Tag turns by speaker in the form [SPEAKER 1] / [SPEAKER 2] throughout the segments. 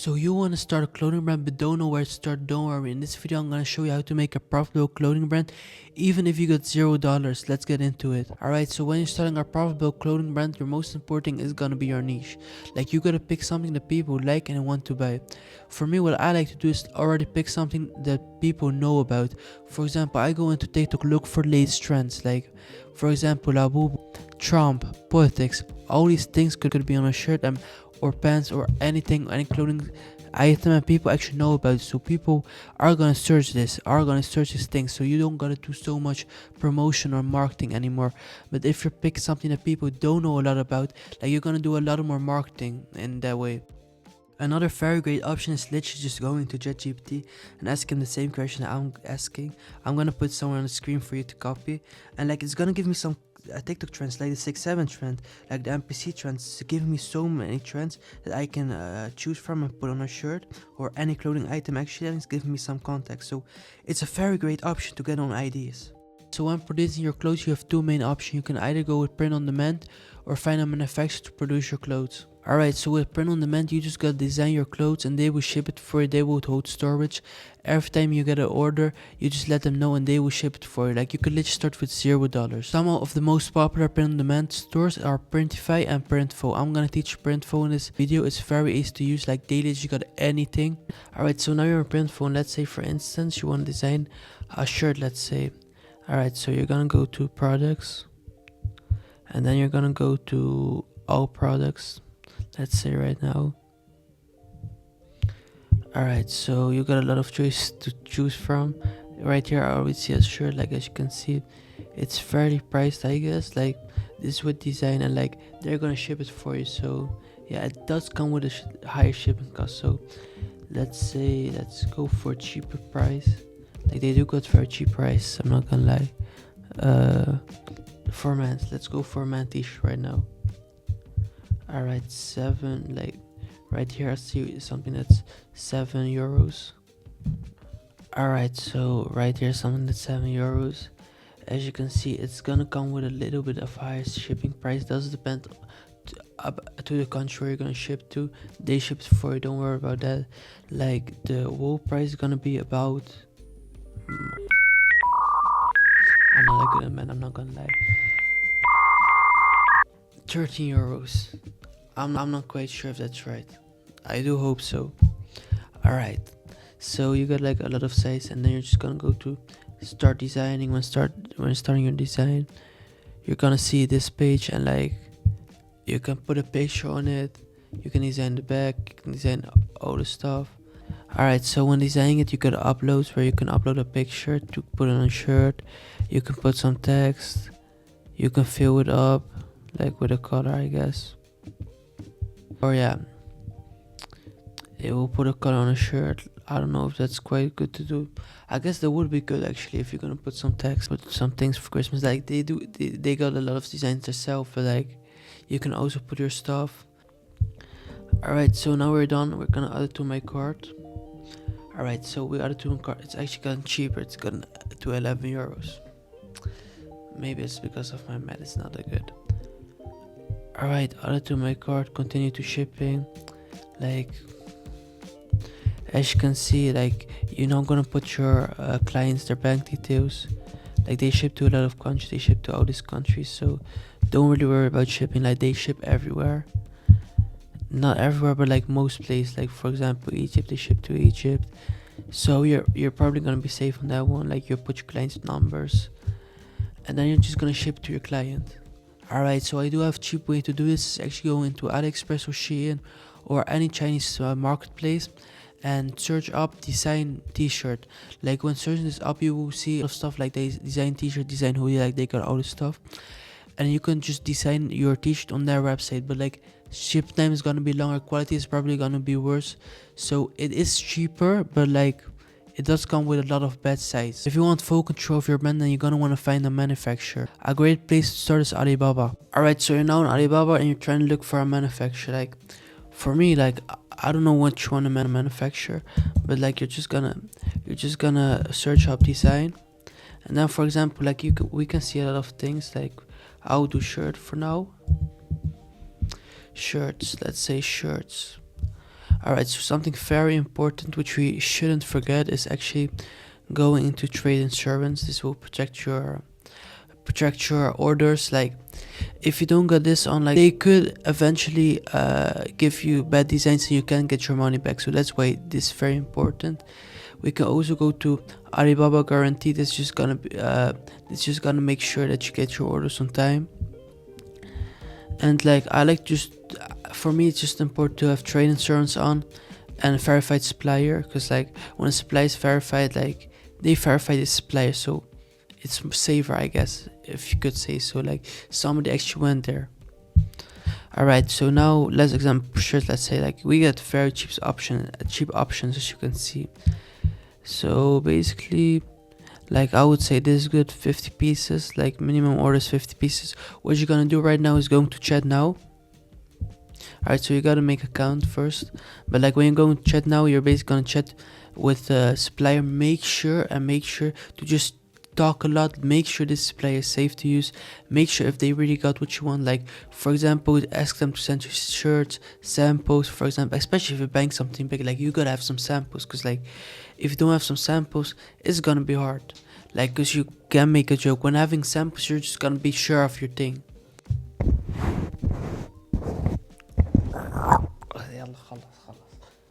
[SPEAKER 1] So you want to start a clothing brand but don't know where to start? Don't worry, in this video I'm going to show you how to make a profitable clothing brand even if you got $0. Let's get into it. Alright, so when you're starting a profitable clothing brand, your most important thing is going to be your niche. Like, you got to pick something that people like and want to buy. For me, what I like to do is already pick something that people know about. For example, I go into TikTok, look for latest trends, like for example Alibaba, Trump, politics. All these things could be on a shirt or pants or anything, any clothing item, and people actually know about it. So people are gonna search this, thing. So you don't gotta do so much promotion or marketing anymore. But if you pick something that people don't know a lot about, like, you're gonna do a lot more marketing in that way. Another very great option is literally just going to ChatGPT and ask him the same question I'm asking. I'm gonna put somewhere on the screen for you to copy, and like, it's gonna give me some TikTok trends, like the 6-7 trend, like the NPC trends. It's giving me so many trends that I can choose from and put on a shirt or any clothing item actually, and it's giving me some context. So it's a very great option to get on ideas. So when producing your clothes, you have two main options. You can either go with print on demand or find a manufacturer to produce your clothes. Alright, so with print on demand, you just gotta design your clothes and they will ship it for you. They will hold storage. Every time you get an order, you just let them know and they will ship it for you. Like, you could literally start with $0. Some of the most popular print on demand stores are Printify and Printful. I'm gonna teach Printful in this video. It's very easy to use, like daily you got anything. Alright, so now you're in Printful, and let's say for instance you want to design a shirt, let's say. Alright, so you're gonna go to products, and then you're gonna go to all products, let's say right now. Alright, so you got a lot of choice to choose from. Right here I already see a shirt, like as you can see, it's fairly priced, I guess. Like, this with design, and like they're gonna ship it for you. So yeah, it does come with a higher shipping cost. So let's go for a cheaper price. Like, they do got very cheap price, I'm not gonna lie. For men, let's go for a man t-shirt right now. Alright, 7, like right here I see something that's €7. Alright, so right here something that's €7. As you can see, it's gonna come with a little bit of higher shipping price. Does depend to the country where you're gonna ship to. They ship it for you, don't worry about that. Like, the whole price is gonna be about, I'm not that good at math, I'm not gonna lie, €13. I'm not quite sure if that's right. I do hope so. Alright, so you got like a lot of size, and then you're just gonna go to start designing. When starting your design, you're gonna see this page, and like, you can put a picture on it, you can design the back, you can design all the stuff. Alright, so when designing it, you got uploads where you can upload a picture to put on a shirt. You can put some text, you can fill it up like with a color, I guess. Or yeah, it will put a color on a shirt. I don't know if that's quite good to do. I guess that would be good actually if you're gonna put some text, put some things for Christmas. Like, they got a lot of designs themselves, but like, you can also put your stuff. Alright, so now we're done. We're gonna add it to my cart. Alright, so we added to my cart. It's actually gotten cheaper. It's gotten to €11. Maybe it's because of my math, it's not that good. Alright, added to my cart, continue to shipping. Like, as you can see, like, you're not gonna put your clients their bank details. Like, they ship to a lot of countries, they ship to all these countries, so don't really worry about shipping. Like, they ship everywhere. Not everywhere, but like most places. Like, for example, Egypt, they ship to Egypt. So you're probably gonna be safe on that one. Like, you put your client's numbers, and then you're just gonna ship to your client. Alright, so I do have a cheap way to do this. It's actually go into AliExpress or Shein or any Chinese marketplace and search up design t-shirt. Like, when searching this up, you will see a lot of stuff like they design t-shirt, design hoodie, like they got all this stuff. And you can just design your t-shirt on their website, but like, ship time is gonna be longer, quality is probably gonna be worse. So it is cheaper, but like, it does come with a lot of bad sides. If you want full control of your brand, then you're gonna want to find a manufacturer. A great place to start is Alibaba. Alright, so you're now on Alibaba and you're trying to look for a manufacturer. Like, for me, like, I don't know which one to manufacture, but like, you're just gonna search up design, and then for example, like, we can see a lot of things. Like, I'll do shirt for now. Shirts, let's say shirts. Alright, so something very important which we shouldn't forget is actually going into trade insurance. This will protect your orders. Like, if you don't get this on, like, they could eventually give you bad designs and you can't get your money back. So that's why this is very important. We can also go to Alibaba guarantee. That's just gonna be it's just gonna make sure that you get your orders on time. And like, I like just, for me it's just important to have trade insurance on and a verified supplier, because like when a supplier is verified, like they verify the supplier, so it's safer, I guess, if you could say so. Like, somebody actually went there. Alright, so now let's examine shirts. Let's say like we get very cheap options, as you can see. So basically, like, I would say this is good, 50 pieces, like minimum orders 50 pieces. What you're gonna do right now is going to chat now. Alright, so you gotta make an account first, but like when you're going to chat now, you're basically gonna chat with the supplier. Make sure to just talk a lot. Make sure this supplier is safe to use. Make sure if they really got what you want, like for example, ask them to send you shirts, samples, for example, especially if you're buying something big. Like, you gotta have some samples, because like if you don't have some samples, it's gonna be hard. Like, because you can make a joke when having samples, you're just gonna be sure of your thing.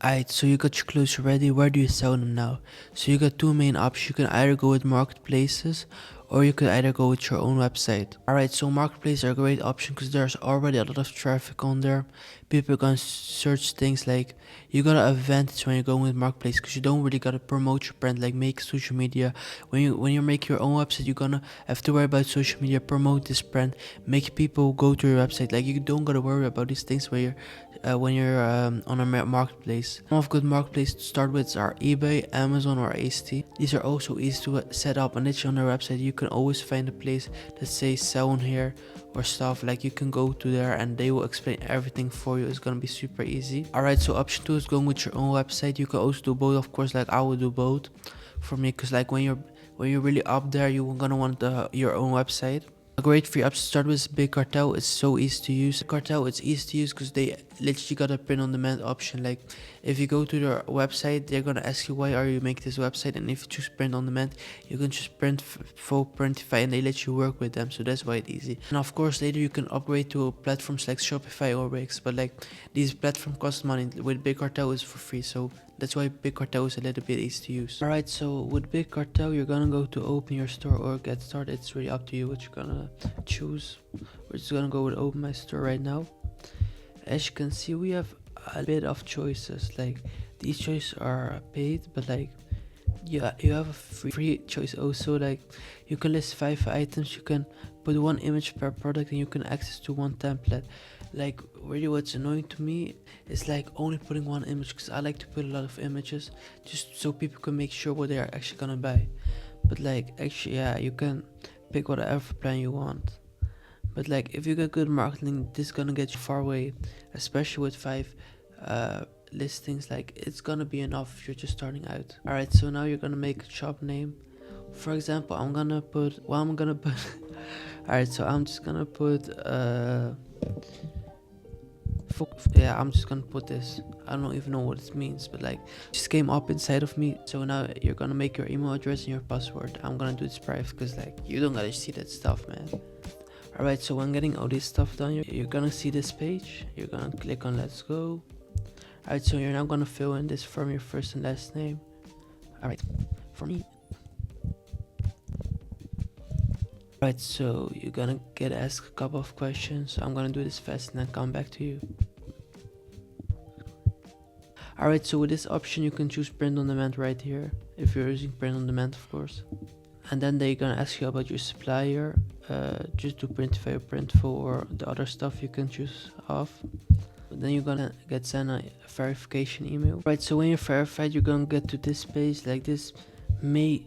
[SPEAKER 1] Alright, so you got your clothes ready. Where do you sell them now? So you got two main options. You can either go with marketplaces, or you could either go with your own website. Alright, so marketplaces are a great option because there's already a lot of traffic on there. People are gonna search things. Like, you got an advantage when you're going with marketplace, because you don't really gotta promote your brand, like make social media. When you make your own website, you're gonna have to worry about social media, promote this brand, make people go to your website. Like, you don't gotta worry about these things when you're on a marketplace. Some of good marketplaces to start with are eBay, Amazon, or AST. These are also easy to set up, and literally on their website you can always find a place that says sell on here or stuff. Like, you can go to there and they will explain everything for you. It's gonna be super easy. Alright, so option 2 is going with your own website. You can also do both, of course. Like, I would do both for me, because like when you're really up there, you're gonna want your own website. A great free app to start with is Big Cartel. It's so easy to use. Cartel, it's easy to use because they literally got a print on demand option. Like, if you go to their website, they're gonna ask you why are you making this website, and if you choose print on demand, you can just print full printify, and they let you work with them. So that's why it's easy. And of course later you can upgrade to platforms like Shopify or Wix, but like these platforms cost money. With Big Cartel is for free, so that's why Big Cartel is a little bit easy to use. Alright, so with Big Cartel, you're gonna go to open your store or get started. It's really up to you what you're gonna choose. We're just gonna go with open my store right now. As you can see, we have a bit of choices. Like, these choices are paid, but like you have a free choice also. Like, you can list 5 items, you can put 1 image per product, and you can access to 1 template. Like, really what's annoying to me is like only putting 1 image, because I like to put a lot of images just so people can make sure what they are actually gonna buy. But like, actually, yeah, you can pick whatever plan you want. But like, if you get good marketing, this is gonna get you far away, especially with 5 listings. Like, it's gonna be enough if you're just starting out. Alright, so now you're gonna make a shop name. For example, I'm gonna put alright, so I'm just gonna put I'm just gonna put this. I don't even know what it means, but like, it just came up inside of me. So now you're gonna make your email address and your password. I'm gonna do this private because like, you don't gotta see that stuff, man. Alright, so when getting all this stuff done, you're gonna see this page. You're gonna click on let's go. Alright, so you're now gonna fill in this from your first and last name. Alright, for me. Alright, so you're gonna get asked a couple of questions. So I'm gonna do this fast and then come back to you. Alright, so with this option you can choose print on demand right here, if you're using print on demand, of course. And then they're gonna ask you about your supplier. Just do Printful or the other stuff you can choose off. Then you're gonna get sent a verification email. Right, so when you're verified, you're gonna get to this page. Like, this may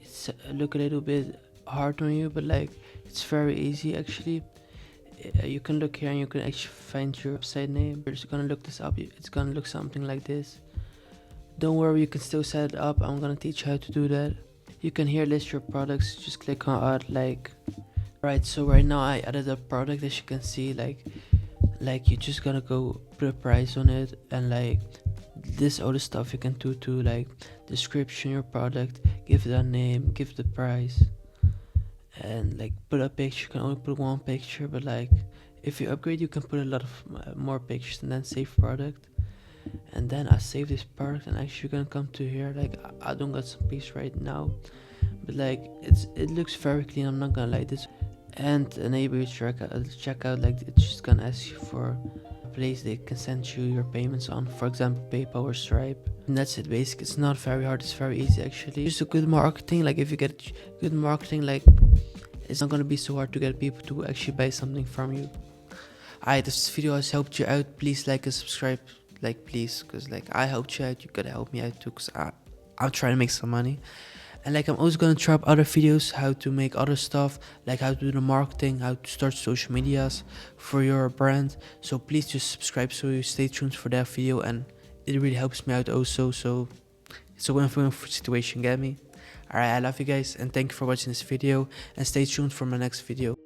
[SPEAKER 1] look a little bit hard on you, but like, it's very easy actually. You can look here and you can actually find your website name. You're just gonna look this up. It's gonna look something like this. Don't worry, you can still set it up. I'm gonna teach you how to do that. You can here list your products. Just click on add. Like, right, so right now I added a product. As you can see, like you're just gonna go put a price on it, and like this other stuff you can do to like description your product, give it a name, give the price, and like put a picture. You can only put one picture, but like if you upgrade you can put a lot of more pictures, and then save product. And then I save this product, and actually you're gonna come to here. Like I don't got some piece right now, but like it looks very clean, I'm not gonna lie. This and enable your checkout, like it's just gonna ask you for a place they can send you your payments on, for example PayPal or Stripe. And that's it basically. It's not very hard, it's very easy actually. Just a good marketing, like if you get good marketing, like it's not gonna be so hard to get people to actually buy something from you. Alright, if this video has helped you out, please like and subscribe, like please, because like I helped you out, you gotta help me out too, because I'm trying to make some money. And like I'm always gonna try up other videos, how to make other stuff, like how to do the marketing, how to start social medias for your brand. So please just subscribe so you stay tuned for that video, and it really helps me out also. So it's a win-win situation, get me? Alright, I love you guys, and thank you for watching this video, and stay tuned for my next video.